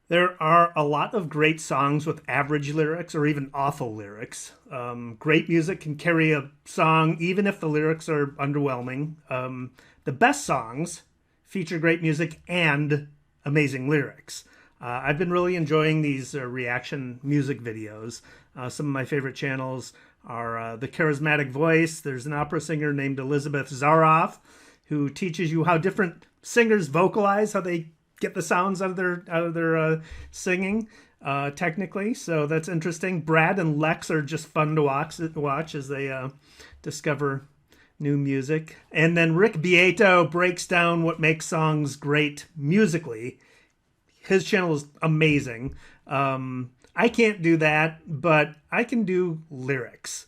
There are a lot of great songs with average lyrics or even awful lyrics. Great music can carry a song even if the lyrics are underwhelming. The best songs feature great music and amazing lyrics. I've been really enjoying these reaction music videos. Some of my favorite channels are The Charismatic Voice. There's an opera singer named Elizabeth Zarafa who teaches you how different singers vocalize, how they get the sounds out of their singing technically. So that's interesting. Brad and Lex are just fun to watch as they discover new music. And then Rick Beato breaks down what makes songs great musically. His channel is amazing. I can't do that, but I can do lyrics.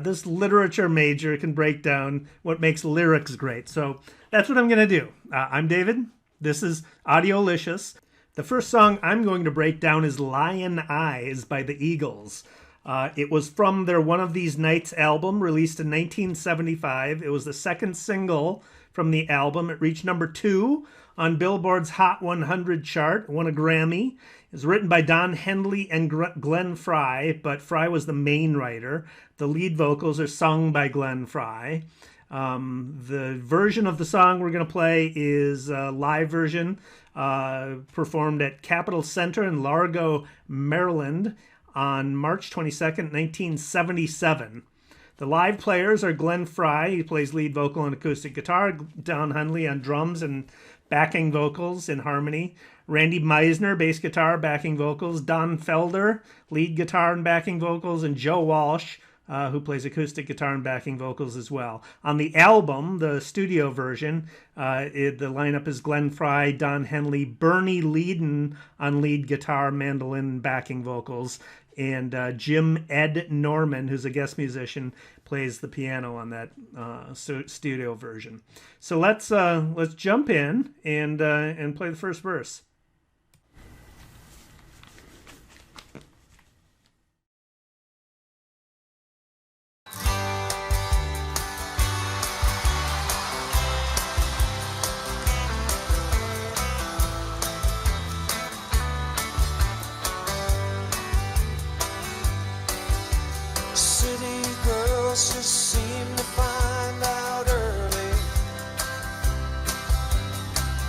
This literature major can break down what makes lyrics great. So that's what I'm going to do. I'm David. This is Audiolicious. The first song I'm going to break down is Lyin Eyes by the Eagles. It was from their One of These Nights album released in 1975. It was the second single from the album. It reached number 2 on Billboard's Hot 100 chart, won a Grammy. It was written by Don Henley and Glenn Frey, but Frey was the main writer. The lead vocals are sung by Glenn Frey. The version of the song we're going to play is a live version performed at Capitol Center in Largo, Maryland on March 22nd, 1977. The live players are Glenn Frey, he plays lead vocal and acoustic guitar, Don Henley on drums and backing vocals in harmony, Randy Meisner, bass guitar, backing vocals, Don Felder, lead guitar and backing vocals, and Joe Walsh, who plays acoustic guitar and backing vocals as well. On the album, the studio version, the lineup is Glenn Frey, Don Henley, Bernie Leadon on lead guitar, mandolin, and backing vocals, and Jim Ed Norman, who's a guest musician, plays the piano on that studio version. So let's jump in and play the first verse. Just seem to find out early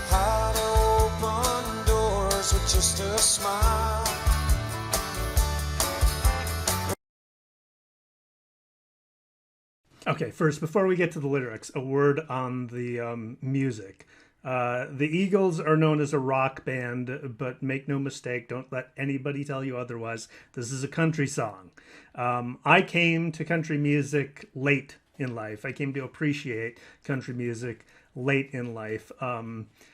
how to open doors with just a smile. Okay, first, before we get to the lyrics, a word on the music. The Eagles are known as a rock band, but make no mistake, don't let anybody tell you otherwise. This is a country song. I came to country music late in life. I came to appreciate country music late in life.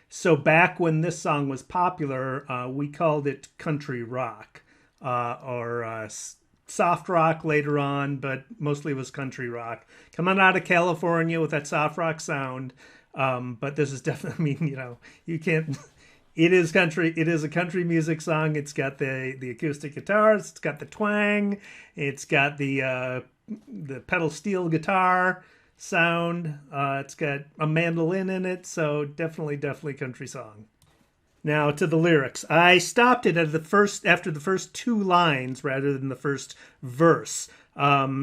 So back when this song was popular, we called it country rock or soft rock later on, but mostly it was country rock. Coming out of California with that soft rock sound. But this is definitely, I mean, you can't, it is country. It is a country music song. It's got the acoustic guitars. It's got the twang. It's got the pedal steel guitar sound. It's got a mandolin in it. So definitely country song. Now to the lyrics. I stopped it after the first 2 lines rather than the first verse.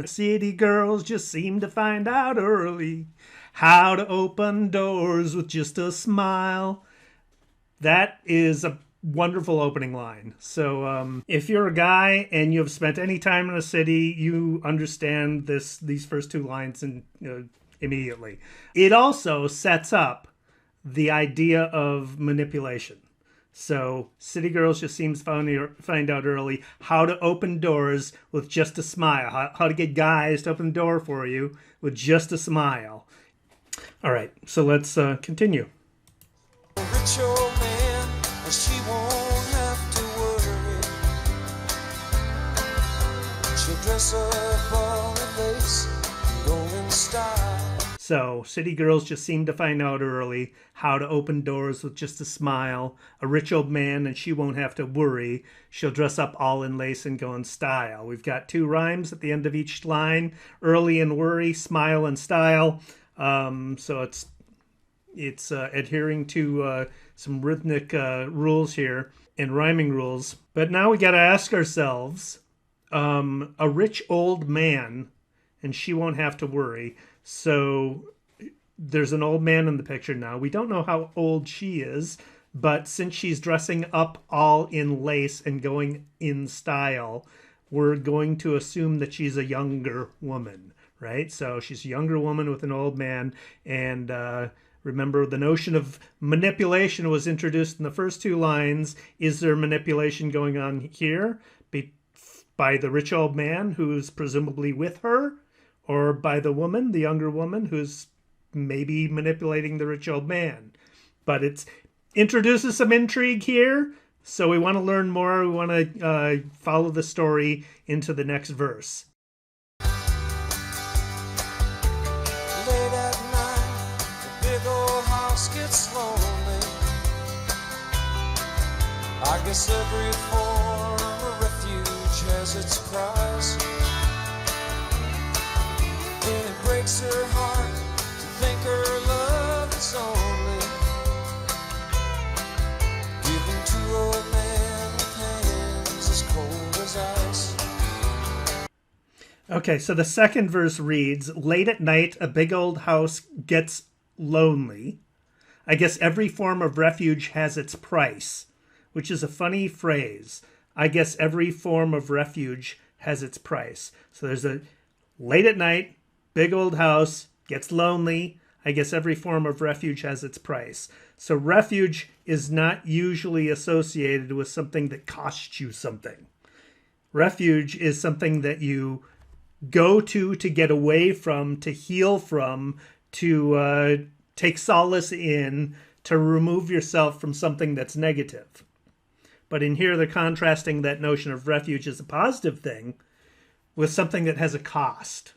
City girls just seem to find out early how to open doors with just a smile. That is a wonderful opening line. So if you're a guy and you've spent any time in a city, you understand these first 2 lines immediately. It also sets up the idea of manipulation. So city girls just seems to find out early how to open doors with just a smile, how to get guys to open the door for you with just a smile. All right, so let's continue. A rich old man, and she won't have to worry. She'll dress up all in lace and go in style. So, city girls just seem to find out early how to open doors with just a smile. A rich old man, and she won't have to worry. She'll dress up all in lace and go in style. We've got 2 rhymes at the end of each line. Early and worry, smile and style. So it's It's adhering to some rhythmic rules here and rhyming rules. But now we got to ask ourselves, a rich old man, and she won't have to worry. So there's an old man in the picture now. We don't know how old she is, but since she's dressing up all in lace and going in style, we're going to assume that she's a younger woman, right? So she's a younger woman with an old man. And remember, the notion of manipulation was introduced in the first two lines. Is there manipulation going on here by the rich old man who's presumably with her, or by the woman, the younger woman, who's maybe manipulating the rich old man? But it introduces some intrigue here, so we want to learn more. We want to follow the story into the next verse. Late at night, the big old house gets lonely. I guess every form of refuge has its price. And it breaks her heart to think her love is only given to a man with hands as cold as ice. Okay, so the second verse reads, late at night, a big old house gets lonely. I guess every form of refuge has its price, which is a funny phrase. I guess every form of refuge has its price. So there's a late at night, big old house gets lonely. I guess every form of refuge has its price. So refuge is not usually associated with something that costs you something. Refuge is something that you go to get away from, to heal from, to take solace in, to remove yourself from something that's negative. But in here, they're contrasting that notion of refuge as a positive thing with something that has a cost.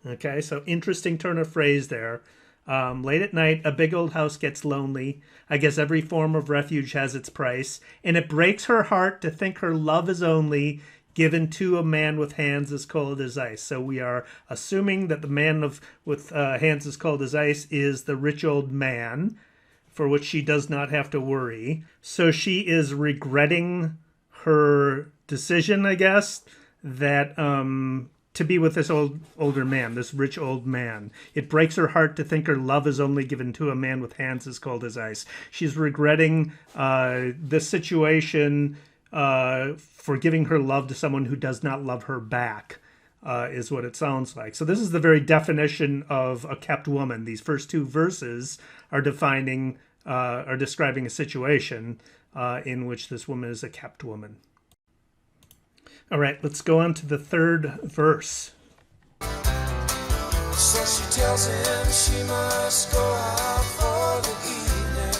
Okay, so interesting turn of phrase there. Late at night, a big old house gets lonely. I guess every form of refuge has its price. And it breaks her heart to think her love is only given to a man with hands as cold as ice. So we are assuming that the man with hands as cold as ice is the rich old man, for which she does not have to worry. So she is regretting her decision, I guess, that to be with this older man, this rich old man. It breaks her heart to think her love is only given to a man with hands as cold as ice. She's regretting this situation, for giving her love to someone who does not love her back, is what it sounds like. So this is the very definition of a kept woman. These first two verses are describing a situation in which this woman is a kept woman. All right, let's go on to the third verse. So she tells him she must go out for the evening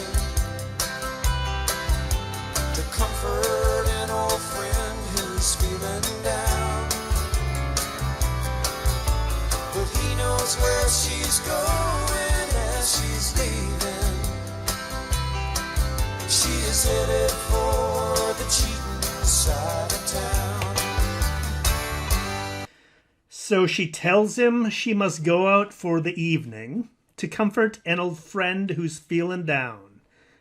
to comfort an old friend who's feeling down. But he knows where she's going as she's leaving. She is headed for the cheating side of town. So she tells him she must go out for the evening to comfort an old friend who's feeling down.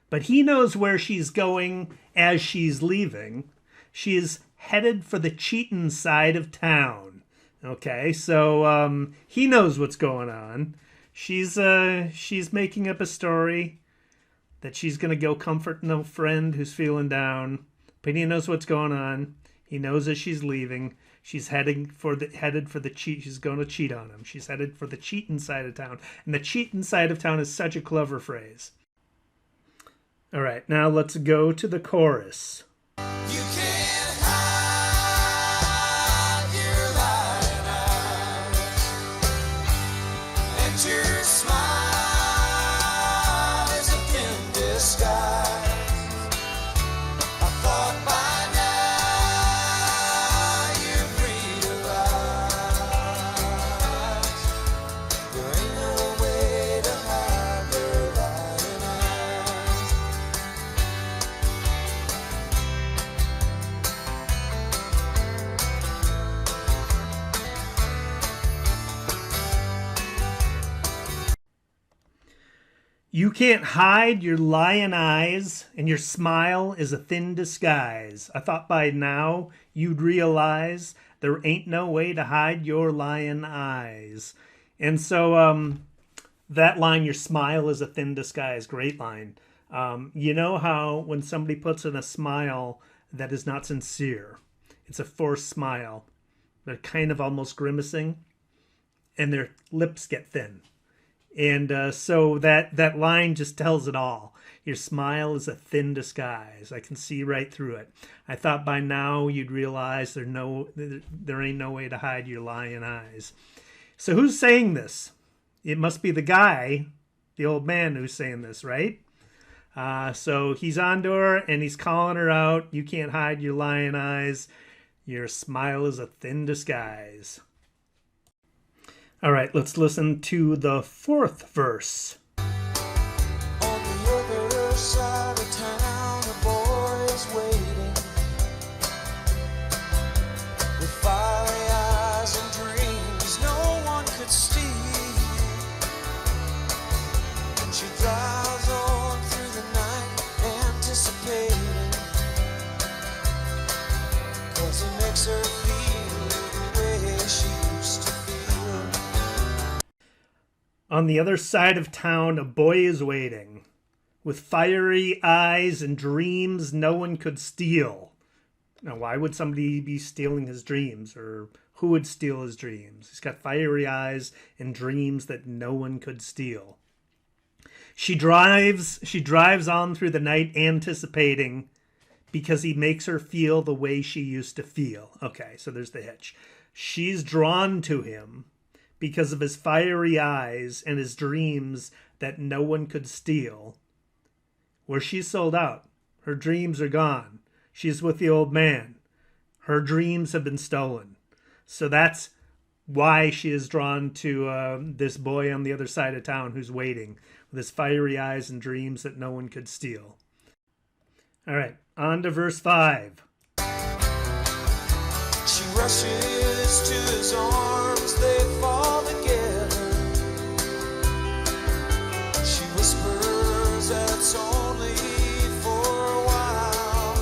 But he knows where she's going as she's leaving. She is headed for the cheatin' side of town. Okay, so he knows what's going on. She's making up a story that she's going to go comfort an old friend who's feeling down. But he knows what's going on. He knows as she's leaving. She's headed for the cheat. She's going to cheat on him. She's headed for the cheatin' side of town. And the cheatin' side of town is such a clever phrase. All right, now let's go to the chorus. You can't hide your lying eyes, and your smile is a thin disguise. I thought by now you'd realize there ain't no way to hide your lying eyes. You can't hide your lion eyes, and your smile is a thin disguise. I thought by now you'd realize there ain't no way to hide your lion eyes. And so that line, your smile is a thin disguise, great line. You know how when somebody puts in a smile that is not sincere, it's a forced smile. They're kind of almost grimacing, and their lips get thin. And so that line just tells it all. Your smile is a thin disguise. I can see right through it. I thought by now you'd realize there ain't no way to hide your lion eyes. So who's saying this? It must be the guy, the old man who's saying this, right? So he's on to her and he's calling her out. You can't hide your lion eyes. Your smile is a thin disguise. All right, let's listen to the fourth verse. On the other side of town, a boy is waiting with fiery eyes and dreams no one could steal. And she drives on through the night, anticipating, 'cause he makes her feel the way she used to feel. On the other side of town, a boy is waiting with fiery eyes and dreams no one could steal. Now, why would somebody be stealing his dreams, or who would steal his dreams? He's got fiery eyes and dreams that no one could steal. She drives on through the night anticipating, because he makes her feel the way she used to feel. Okay, so there's the hitch. She's drawn to him because of his fiery eyes and his dreams that no one could steal. Where she's sold out. Her dreams are gone. She's with the old man. Her dreams have been stolen. So that's why she is drawn to this boy on the other side of town who's waiting with his fiery eyes and dreams that no one could steal. All right, on to verse 5. She rushes to his arms, they fall together. She whispers that it's only for a while.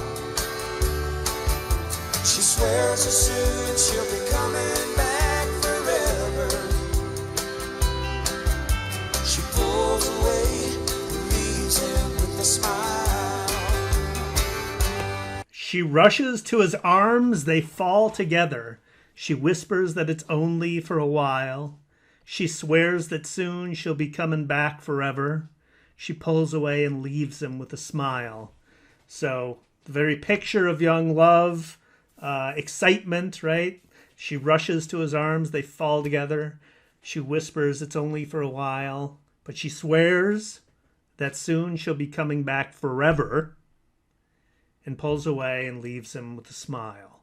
She swears as soon she'll be coming back forever. She pulls away, leaves him with a smile. She rushes to his arms, they fall together. She whispers that it's only for a while. She swears that soon she'll be coming back forever. She pulls away and leaves him with a smile. So, the very picture of young love, excitement, right? She rushes to his arms, they fall together. She whispers it's only for a while. But she swears that soon she'll be coming back forever, and pulls away and leaves him with a smile.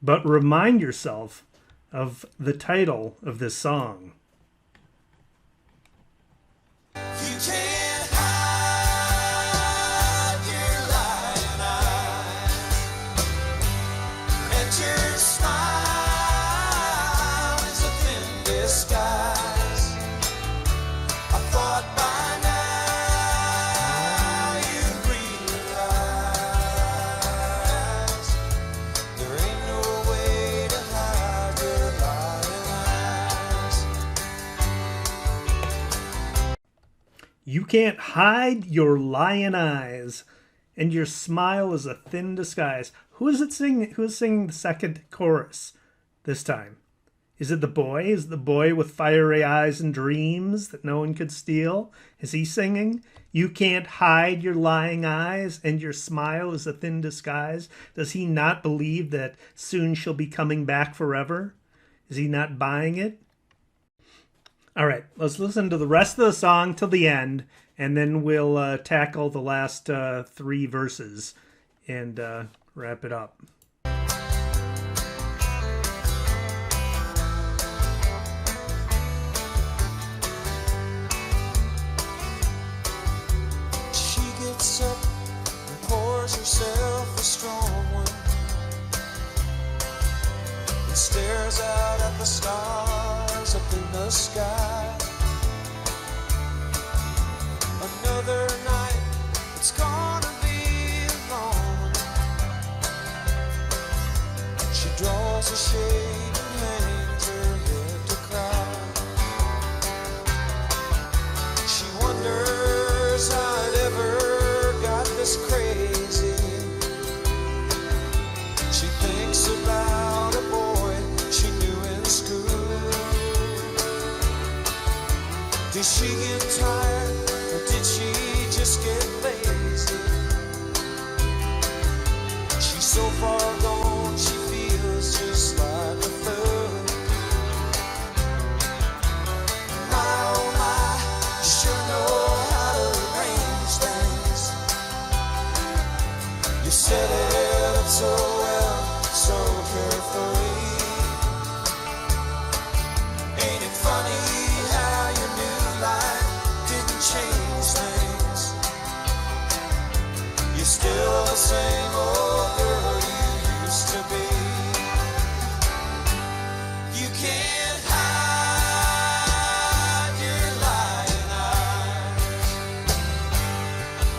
But remind yourself of the title of this song. You can't hide your lion eyes, and your smile is a thin disguise. I thought by now you'd realize there ain't no way to hide your lion eyes. You can't hide your lion eyes, and your smile is a thin disguise. Who is it singing? Who is singing the second chorus this time? Is it the boy? Is it the boy with fiery eyes and dreams that no one could steal? Is he singing? You can't hide your lying eyes, and your smile is a thin disguise. Does he not believe that soon she'll be coming back forever? Is he not buying it? All right, let's listen to the rest of the song till the end, and then we'll tackle the last 3 verses and wrap it up. She gets up and pours herself a strong one and stares out at the stars up in the sky. shade and hangs her head to cry. She wonders how it ever got this crazy. She thinks about a boy she knew in school. Did she get tired or did she just get lazy? She's so far gone, she feels just like a thug. My oh my, you sure know how to arrange things. You set it up so well, so carefully. Ain't it funny how your new life didn't change things? You're still the same old girl you used to be. You can't hide your lying eyes,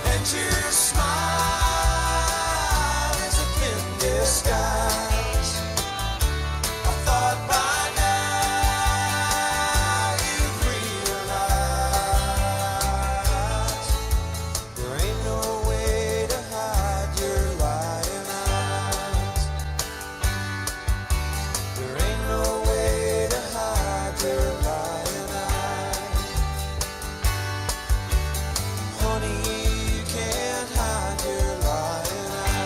and your smile is a thin disguise. I thought by now you'd realize there ain't no way to hide your lying eyes. There ain't no way to hide your lying eyes. Honey, you can't hide your lying eyes.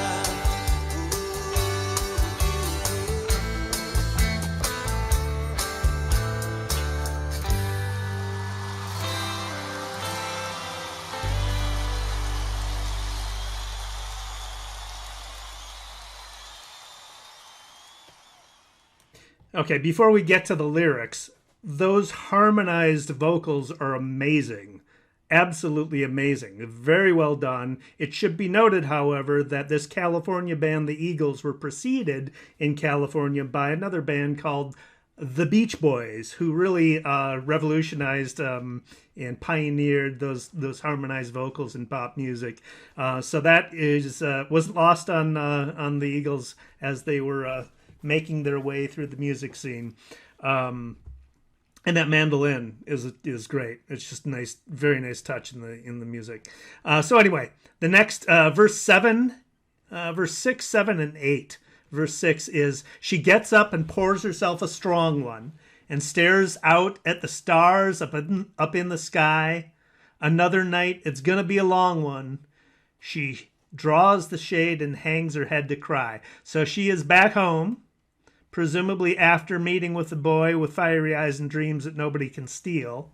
Okay, before we get to the lyrics, those harmonized vocals are amazing. Absolutely amazing. Very well done. It should be noted, however, that this California band, the Eagles, were preceded in California by another band called the Beach Boys, who really revolutionized and pioneered those harmonized vocals in pop music. So that was lost on the Eagles as they were making their way through the music scene. And that mandolin is great. It's just nice, very nice touch in the music. So anyway, the next verse 7, verse 6, 7, and 8. Verse 6 is, she gets up and pours herself a strong one and stares out at the stars up in the sky. Another night, it's gonna be a long one. She draws the shade and hangs her head to cry. So she is back home, presumably after meeting with the boy with fiery eyes and dreams that nobody can steal.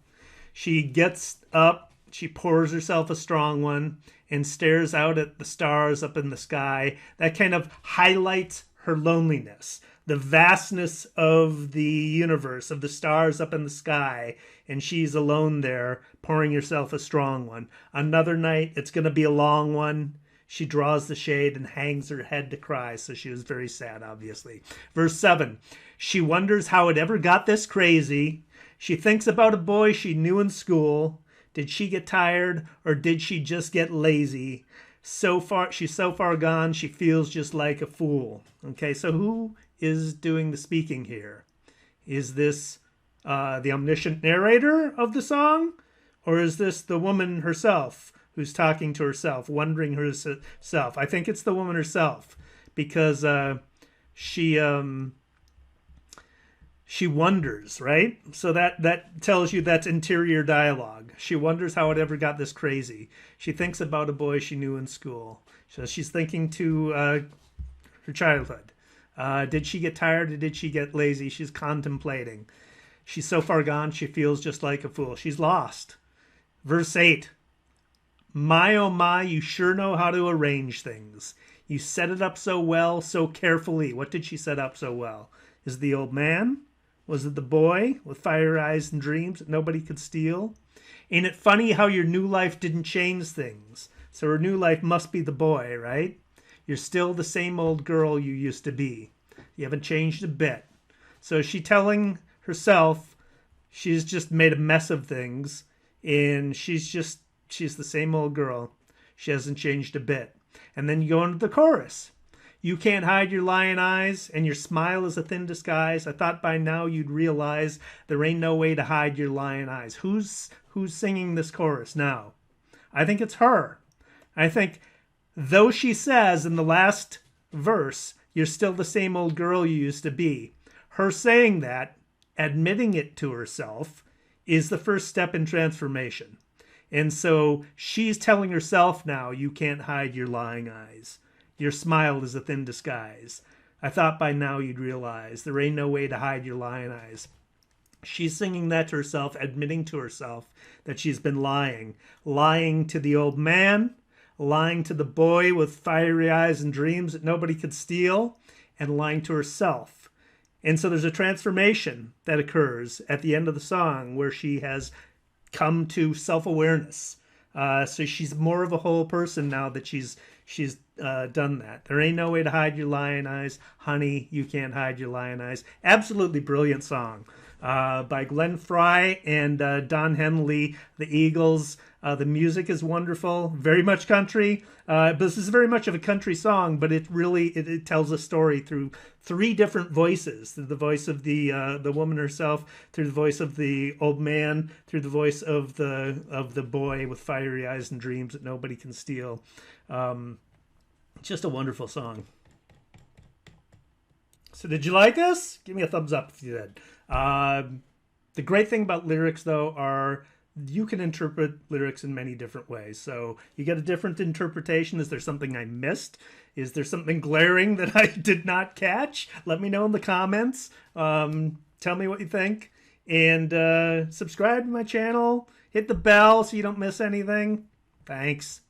She gets up, she pours herself a strong one, and stares out at the stars up in the sky. That kind of highlights her loneliness, the vastness of the universe, of the stars up in the sky, and she's alone there, pouring herself a strong one. Another night, it's going to be a long one. She draws the shade and hangs her head to cry, so she was very sad, obviously. Verse 7, she wonders how it ever got this crazy. She thinks about a boy she knew in school. Did she get tired, or did she just get lazy? She's so far gone, she feels just like a fool. Okay, so who is doing the speaking here? Is this the omniscient narrator of the song? Or is this the woman herself who's talking to herself, wondering herself? I think it's the woman herself, because she wonders, right? So that tells you that's interior dialogue. She wonders how it ever got this crazy. She thinks about a boy she knew in school. So she's thinking to her childhood. Did she get tired or did she get lazy? She's contemplating. She's so far gone, she feels just like a fool. She's lost. Verse 8. My, oh my, you sure know how to arrange things. You set it up so well, so carefully. What did she set up so well? Is it the old man? Was it the boy with fire eyes and dreams that nobody could steal? Ain't it funny how your new life didn't change things? So her new life must be the boy, right? You're still the same old girl you used to be. You haven't changed a bit. So she's telling herself she's just made a mess of things, and she's the same old girl. She hasn't changed a bit. And then you go into the chorus. You can't hide your lion eyes, and your smile is a thin disguise. I thought by now you'd realize there ain't no way to hide your lion eyes. Who's singing this chorus now? I think it's her. I think, though she says in the last verse, you're still the same old girl you used to be, her saying that, admitting it to herself, is the first step in transformation. And so she's telling herself now, you can't hide your lying eyes. Your smile is a thin disguise. I thought by now you'd realize there ain't no way to hide your lying eyes. She's singing that to herself, admitting to herself that she's been lying. Lying to the old man, lying to the boy with fiery eyes and dreams that nobody could steal, and lying to herself. And so there's a transformation that occurs at the end of the song where she has come to self-awareness. So she's more of a whole person now that she's done that. There ain't no way to hide your lion eyes. Honey, you can't hide your lion eyes. Absolutely brilliant song by Glenn Frey and Don Henley, the Eagles. The music is wonderful, very much country. But this is very much of a country song, but it tells a story through three different voices: through the voice of the woman herself, through the voice of the old man, through the voice of the boy with fiery eyes and dreams that nobody can steal. Just a wonderful song. So did you like this? Give me a thumbs up if you did. The great thing about lyrics, though, are you can interpret lyrics in many different ways. So you get a different interpretation. Is there something I missed? Is there something glaring that I did not catch? Let me know in the comments. Tell me what you think. And subscribe to my channel. Hit the bell so you don't miss anything. Thanks.